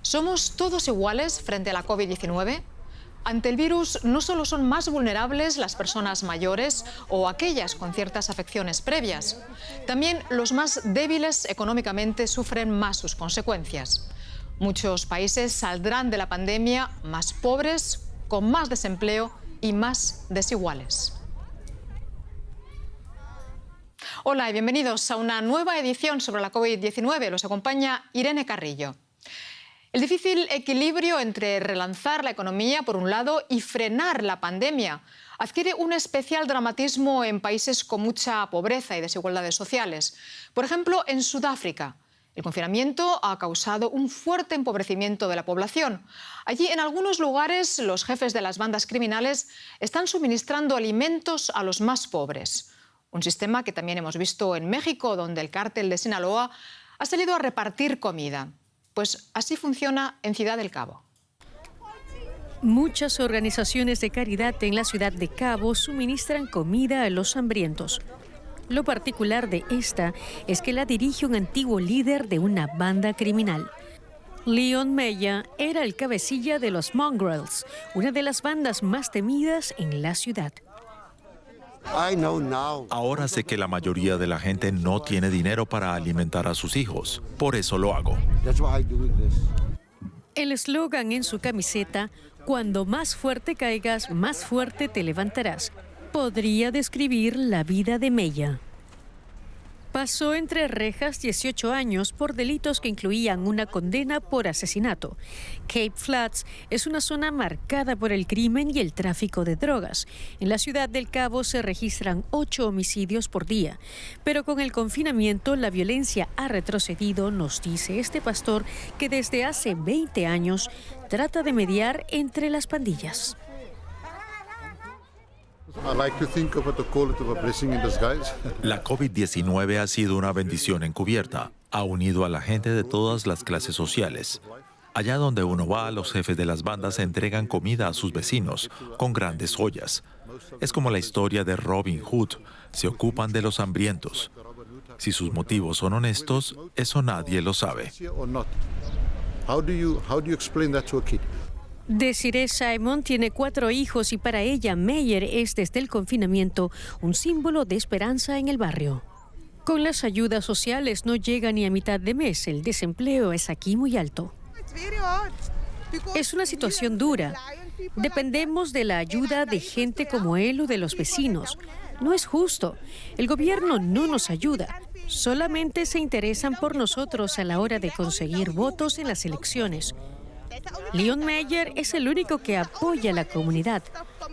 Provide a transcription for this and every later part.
¿Somos todos iguales frente a la COVID-19? Ante el virus no solo son más vulnerables las personas mayores o aquellas con ciertas afecciones previas, también los más débiles económicamente sufren más sus consecuencias. Muchos países saldrán de la pandemia más pobres, con más desempleo y más desiguales. Hola y bienvenidos a una nueva edición sobre la COVID-19. Los acompaña Irene Carrillo. El difícil equilibrio entre relanzar la economía, por un lado, y frenar la pandemia adquiere un especial dramatismo en países con mucha pobreza y desigualdades sociales. Por ejemplo, en Sudáfrica. El confinamiento ha causado un fuerte empobrecimiento de la población. Allí, en algunos lugares, los jefes de las bandas criminales están suministrando alimentos a los más pobres. Un sistema que también hemos visto en México, donde el cártel de Sinaloa ha salido a repartir comida. Pues así funciona en Ciudad del Cabo. Muchas organizaciones de caridad en la ciudad de Cabo suministran comida a los hambrientos. Lo particular de esta es que la dirige un antiguo líder de una banda criminal. Leon Meya era el cabecilla de los Mongrels, una de las bandas más temidas en la ciudad. Ahora sé que la mayoría de la gente no tiene dinero para alimentar a sus hijos. Por eso lo hago. El eslogan en su camiseta, cuando más fuerte caigas, más fuerte te levantarás, podría describir la vida de Meya. Pasó entre rejas 18 años por delitos que incluían una condena por asesinato. Cape Flats es una zona marcada por el crimen y el tráfico de drogas. En la ciudad del Cabo se registran 8 homicidios por día. Pero con el confinamiento la violencia ha retrocedido, nos dice este pastor que desde hace 20 años trata de mediar entre las pandillas. La COVID-19 ha sido una bendición encubierta. Ha unido a la gente de todas las clases sociales. Allá donde uno va, los jefes de las bandas entregan comida a sus vecinos con grandes ollas. Es como la historia de Robin Hood. Se ocupan de los hambrientos. Si sus motivos son honestos, eso nadie lo sabe. Desiree Simon tiene 4 hijos y para ella Meyer es desde el confinamiento un símbolo de esperanza en el barrio. Con las ayudas sociales no llega ni a mitad de mes, el desempleo es aquí muy alto. Es una situación dura. Dependemos de la ayuda de gente como él o de los vecinos. No es justo. El gobierno no nos ayuda. Solamente se interesan por nosotros a la hora de conseguir votos en las elecciones. Leon Meyer es el único que apoya a la comunidad.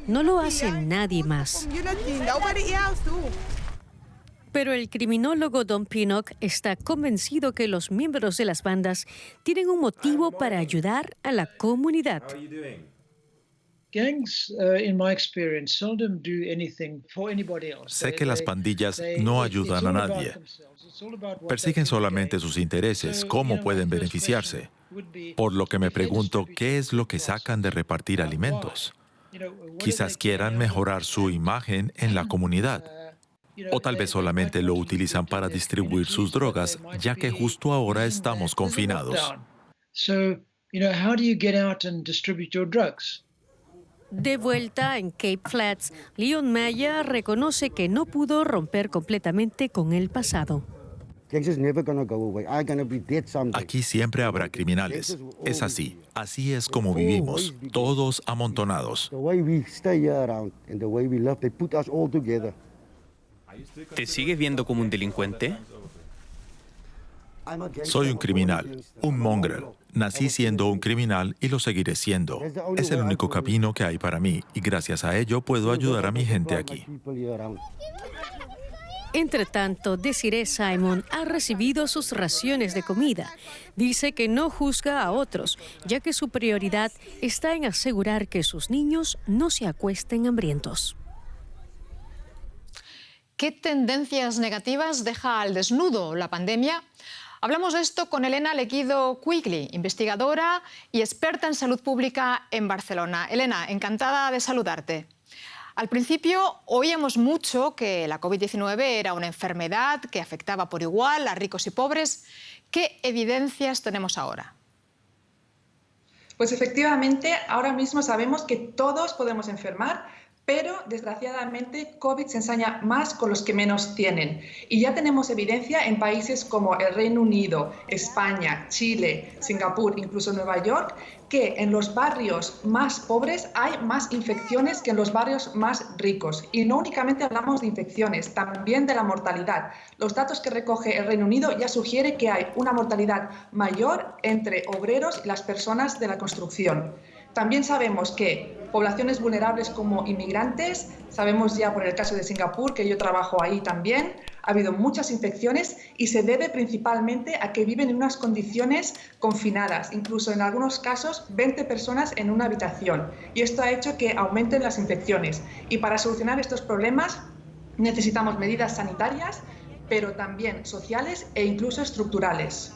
No lo hace nadie más. Pero el criminólogo Don Pinnock está convencido que los miembros de las bandas tienen un motivo para ayudar a la comunidad. Sé que las pandillas no ayudan a nadie. Persiguen solamente sus intereses, cómo pueden beneficiarse. Por lo que me pregunto, ¿qué es lo que sacan de repartir alimentos? Quizás quieran mejorar su imagen en la comunidad. O tal vez solamente lo utilizan para distribuir sus drogas, ya que justo ahora estamos confinados. De vuelta en Cape Flats, Leon Meyer reconoce que no pudo romper completamente con el pasado. Aquí siempre habrá criminales. Es así. Así es como vivimos, todos amontonados. ¿Te sigues viendo como un delincuente? Soy un criminal, un mongrel. Nací siendo un criminal y lo seguiré siendo. Es el único camino que hay para mí y gracias a ello puedo ayudar a mi gente aquí. Entre tanto, Desiree Simon ha recibido sus raciones de comida. Dice que no juzga a otros, ya que su prioridad está en asegurar que sus niños no se acuesten hambrientos. ¿Qué tendencias negativas deja al desnudo la pandemia? Hablamos de esto con Elena Lequido Quigley, investigadora y experta en salud pública en Barcelona. Elena, encantada de saludarte. Al principio oíamos mucho que la COVID-19 era una enfermedad que afectaba por igual a ricos y pobres. ¿Qué evidencias tenemos ahora? Pues efectivamente, ahora mismo sabemos que todos podemos enfermar, pero desgraciadamente COVID se ensaña más con los que menos tienen. Y ya tenemos evidencia en países como el Reino Unido, España, Chile, Singapur, incluso Nueva York, que en los barrios más pobres hay más infecciones que en los barrios más ricos. Y no únicamente hablamos de infecciones, también de la mortalidad. Los datos que recoge el Reino Unido ya sugieren que hay una mortalidad mayor entre obreros y las personas de la construcción. También sabemos que poblaciones vulnerables como inmigrantes, sabemos ya por el caso de Singapur, que yo trabajo ahí también, ha habido muchas infecciones y se debe principalmente a que viven en unas condiciones confinadas, incluso en algunos casos 20 personas en una habitación. Y esto ha hecho que aumenten las infecciones. Y para solucionar estos problemas necesitamos medidas sanitarias, pero también sociales e incluso estructurales.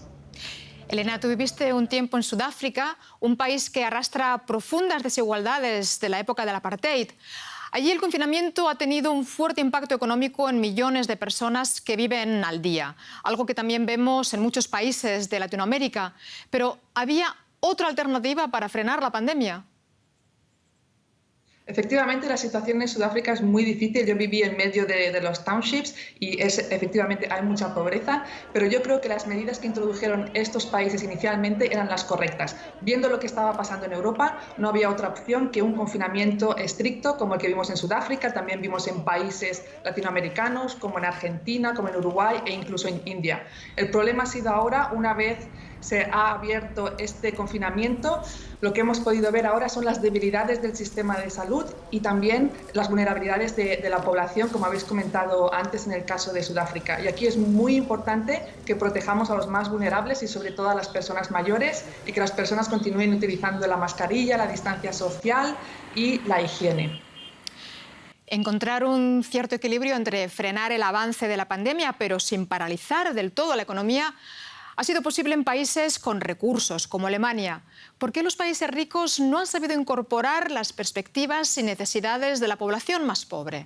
Elena, tú viviste un tiempo en Sudáfrica, un país que arrastra profundas desigualdades de la época del apartheid. Allí el confinamiento ha tenido un fuerte impacto económico en millones de personas que viven al día, algo que también vemos en muchos países de Latinoamérica. Pero ¿había otra alternativa para frenar la pandemia? Efectivamente, la situación en Sudáfrica es muy difícil. Yo viví en medio de los townships y efectivamente hay mucha pobreza, pero yo creo que las medidas que introdujeron estos países inicialmente eran las correctas. Viendo lo que estaba pasando en Europa, no había otra opción que un confinamiento estricto como el que vimos en Sudáfrica. También vimos en países latinoamericanos como en Argentina, como en Uruguay e incluso en India. El problema ha sido ahora, una vez se ha abierto este confinamiento, lo que hemos podido ver ahora son las debilidades del sistema de salud y también las vulnerabilidades de la población, como habéis comentado antes en el caso de Sudáfrica. Y aquí es muy importante que protejamos a los más vulnerables y sobre todo a las personas mayores y que las personas continúen utilizando la mascarilla, la distancia social y la higiene. Encontrar un cierto equilibrio entre frenar el avance de la pandemia, pero sin paralizar del todo la economía, ha sido posible en países con recursos, como Alemania. ¿Por qué los países ricos no han sabido incorporar las perspectivas y necesidades de la población más pobre?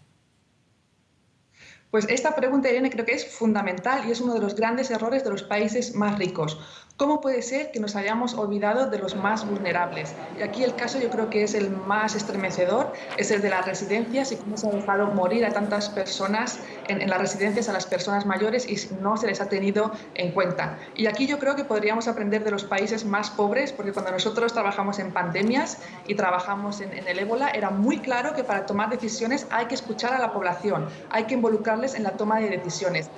Pues esta pregunta, Irene, creo que es fundamental y es uno de los grandes errores de los países más ricos. ¿Cómo puede ser que nos hayamos olvidado de los más vulnerables? Y aquí el caso yo creo que es el más estremecedor, es el de las residencias y cómo se ha dejado morir a tantas personas en las residencias, a las personas mayores, y no se les ha tenido en cuenta. Y aquí yo creo que podríamos aprender de los países más pobres, porque cuando nosotros trabajamos en pandemias y trabajamos en el ébola, era muy claro que para tomar decisiones hay que escuchar a la población, hay que involucrarles en la toma de decisiones.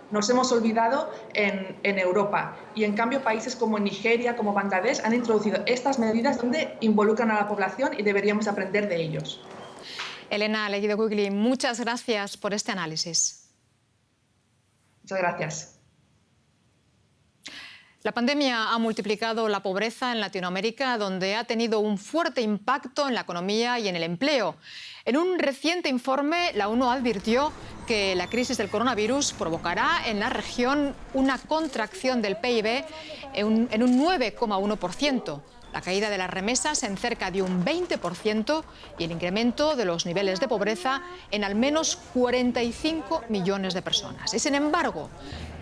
Nos hemos olvidado en Europa y en cambio países como Nigeria, como Bangladesh han introducido estas medidas donde involucran a la población y deberíamos aprender de ellos. Elena Legui-de-Guigli, muchas gracias por este análisis. Muchas gracias. La pandemia ha multiplicado la pobreza en Latinoamérica, donde ha tenido un fuerte impacto en la economía y en el empleo. En un reciente informe, la ONU advirtió que la crisis del coronavirus provocará en la región una contracción del PIB en un 9,1%, la caída de las remesas en cerca de un 20% y el incremento de los niveles de pobreza en al menos 45 millones de personas. Y sin embargo,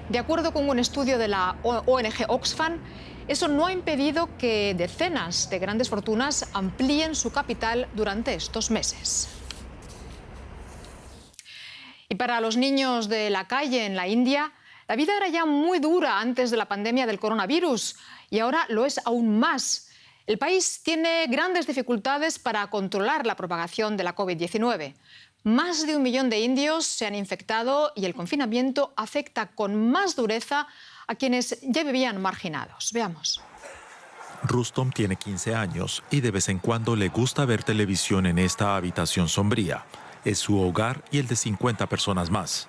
de acuerdo con un estudio de la ONG Oxfam, eso no ha impedido que decenas de grandes fortunas amplíen su capital durante estos meses. Y para los niños de la calle en la India, la vida era ya muy dura antes de la pandemia del coronavirus y ahora lo es aún más. El país tiene grandes dificultades para controlar la propagación de la COVID-19. Más de 1 millón de indios se han infectado y el confinamiento afecta con más dureza a quienes ya vivían marginados. Veamos. Rustom tiene 15 años y de vez en cuando le gusta ver televisión en esta habitación sombría. Es su hogar y el de 50 personas más.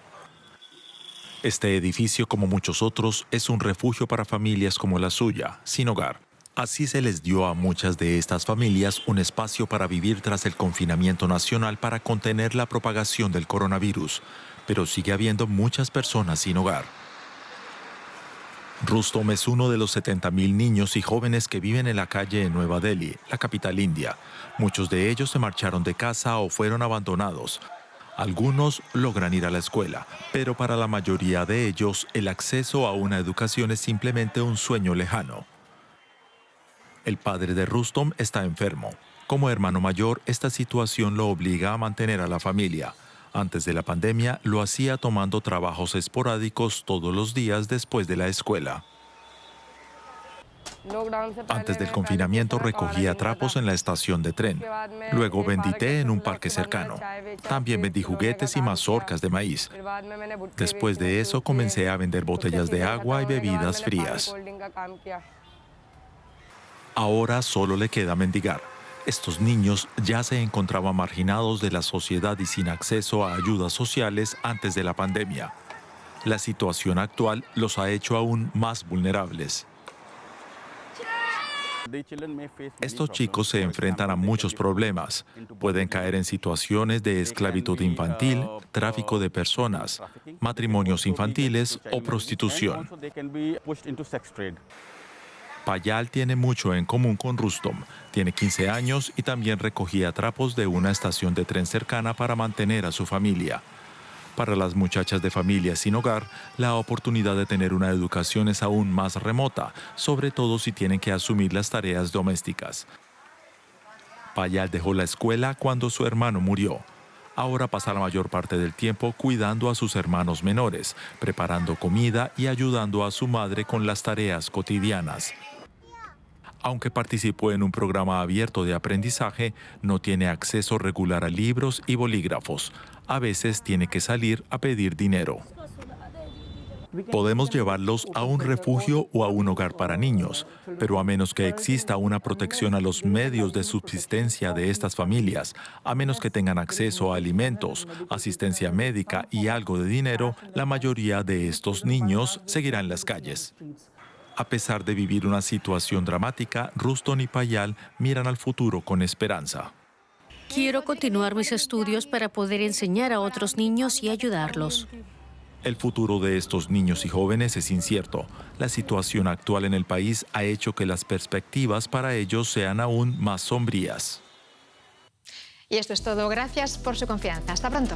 Este edificio, como muchos otros, es un refugio para familias como la suya, sin hogar. Así se les dio a muchas de estas familias un espacio para vivir tras el confinamiento nacional para contener la propagación del coronavirus, pero sigue habiendo muchas personas sin hogar. Rustom es uno de los 70.000 niños y jóvenes que viven en la calle en Nueva Delhi, la capital india. Muchos de ellos se marcharon de casa o fueron abandonados. Algunos logran ir a la escuela, pero para la mayoría de ellos el acceso a una educación es simplemente un sueño lejano. El padre de Rustom está enfermo. Como hermano mayor, esta situación lo obliga a mantener a la familia. Antes de la pandemia, lo hacía tomando trabajos esporádicos todos los días después de la escuela. Antes del confinamiento recogía trapos en la estación de tren. Luego vendí té en un parque cercano. También vendí juguetes y mazorcas de maíz. Después de eso comencé a vender botellas de agua y bebidas frías. Ahora solo le queda mendigar. Estos niños ya se encontraban marginados de la sociedad y sin acceso a ayudas sociales antes de la pandemia. La situación actual los ha hecho aún más vulnerables. Estos chicos se enfrentan a muchos problemas. Pueden caer en situaciones de esclavitud infantil, tráfico de personas, matrimonios infantiles o prostitución. Payal tiene mucho en común con Rustom. Tiene 15 años y también recogía trapos de una estación de tren cercana para mantener a su familia. Para las muchachas de familias sin hogar, la oportunidad de tener una educación es aún más remota, sobre todo si tienen que asumir las tareas domésticas. Payal dejó la escuela cuando su hermano murió. Ahora pasa la mayor parte del tiempo cuidando a sus hermanos menores, preparando comida y ayudando a su madre con las tareas cotidianas. Aunque participó en un programa abierto de aprendizaje, no tiene acceso regular a libros y bolígrafos. A veces tiene que salir a pedir dinero. Podemos llevarlos a un refugio o a un hogar para niños, pero a menos que exista una protección a los medios de subsistencia de estas familias, a menos que tengan acceso a alimentos, asistencia médica y algo de dinero, la mayoría de estos niños seguirán en las calles. A pesar de vivir una situación dramática, Rustom y Payal miran al futuro con esperanza. Quiero continuar mis estudios para poder enseñar a otros niños y ayudarlos. El futuro de estos niños y jóvenes es incierto. La situación actual en el país ha hecho que las perspectivas para ellos sean aún más sombrías. Y esto es todo. Gracias por su confianza. Hasta pronto.